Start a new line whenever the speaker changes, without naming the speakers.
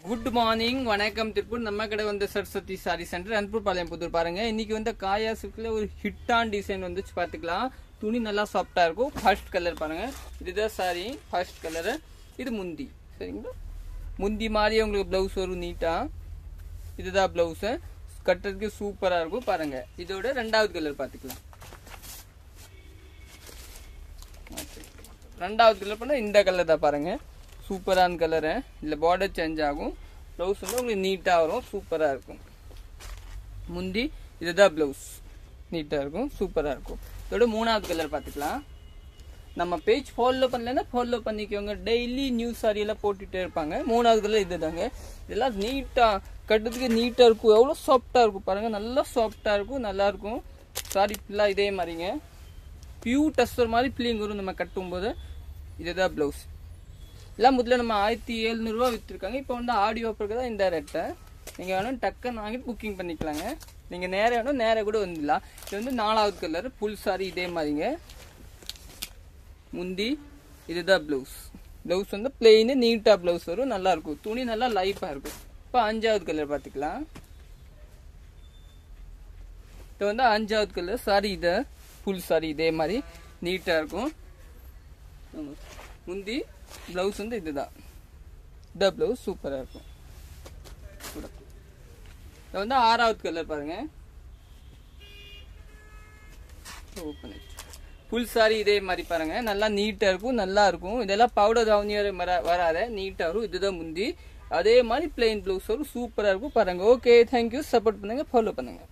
Good morning வணக்கம் திருப்பூர். நம்ம கடை வந்து சரஸ்வதி சாரி சென்டர் அன்பூர் பாளையம் புதூர். பாருங்க, இன்னைக்கு வந்து காயா சில்க்ல ஒரு ஹிட்டான் டிசைன் வந்துச்சு பாத்துக்கலாம். துணி நல்லா சாஃப்டா இருக்கும். ஃபர்ஸ்ட் கலர் பாருங்க, இதுதான் சாரி ஃபர்ஸ்ட் கலர். இது முந்தி, சரிங்களா? முந்தி மாதிரி உங்களுக்கு பிளவுஸ் வரும் நீட்டா. இதுதான் பிளவுஸ், கட்டுறதுக்கு சூப்பரா இருக்கும். பாருங்க, இதோட ரெண்டாவது கலர் பாத்துக்கலாம். ரெண்டாவது கலர் பண்ணா இந்த கலர் தான். பாருங்க, சூப்பரான கலரு. இல்லை பார்டர் சேஞ்ச் ஆகும். ப்ளவுஸ் வந்து உங்களுக்கு நீட்டாக வரும், சூப்பராக இருக்கும். முந்தி இதுதான் ப்ளவுஸ், நீட்டாக இருக்கும், சூப்பராக இருக்கும். இதோட மூணாவது கலர் பார்த்துக்கலாம். நம்ம பேஜ் ஃபாலோ பண்ணலன்னா ஃபாலோ பண்ணிக்கோங்க. டெய்லி நியூஸ் சாரியெல்லாம் போட்டுகிட்டே இருப்பாங்க. மூணாவது கலர் இது தாங்க. இதெல்லாம் நீட்டாக கட்டுறதுக்கு நீட்டாக இருக்கும். எவ்வளோ சாஃப்டாக இருக்கும் பாருங்கள், நல்லா சாஃப்டாக இருக்கும், நல்லாயிருக்கும். சாரி ஃபுல்லாக இதே மாதிரிங்க பியூ டஸ்டர் மாதிரி ஃபீலிங் வரும் நம்ம கட்டும்போது. இதுதான் ப்ளவுஸ். எல்லாம் முதல்ல நம்ம 1700 ரூபா விற்றுருக்காங்க. இப்போ வந்து ஆடியோ ஆஃபருக்கு தான் இந்த ரேட்டை. நீங்கள் வேணும் டக்குன்னு வாங்கிட்டு புக்கிங் பண்ணிக்கலாங்க. நீங்கள் நேராக வேணும் நேராக கூட வந்துடலாம். இது வந்து நாலாவது கலர் புல் சாரி இதே மாதிரிங்க. முந்தி இதுதான் ப்ளவுஸ். ப்ளவுஸ் வந்து பிளெயின் நீட்டாக ப்ளவுஸ் வரும், நல்லாயிருக்கும். துணி நல்லா லைஃபாக இருக்கும். இப்போ அஞ்சாவது கலர் பார்த்துக்கலாம். இது வந்து அஞ்சாவது கலர் சாரி. இதை புல் சாரி இதே மாதிரி நீட்டாக இருக்கும். முந்தி பிளவுஸ் வந்து இதுதான். இந்த பிளவுஸ் சூப்பரா இருக்கும். இது வந்து ஆறாவது கலர் பாருங்க. ஃபுல் சாரி இதே மாதிரி பாருங்க, நல்லா நீட்டா இருக்கும், நல்லா இருக்கும். இதெல்லாம் பவுடர் தாவணியர் வராத நீட்டா வரும். இதுதான் முந்தி. அதே மாதிரி பிளெயின் பிளவுஸ் வரும், சூப்பரா இருக்கும். பாருங்க. Okay, thank you. சப்போர்ட் பண்ணுங்க, ஃபாலோ பண்ணுங்க.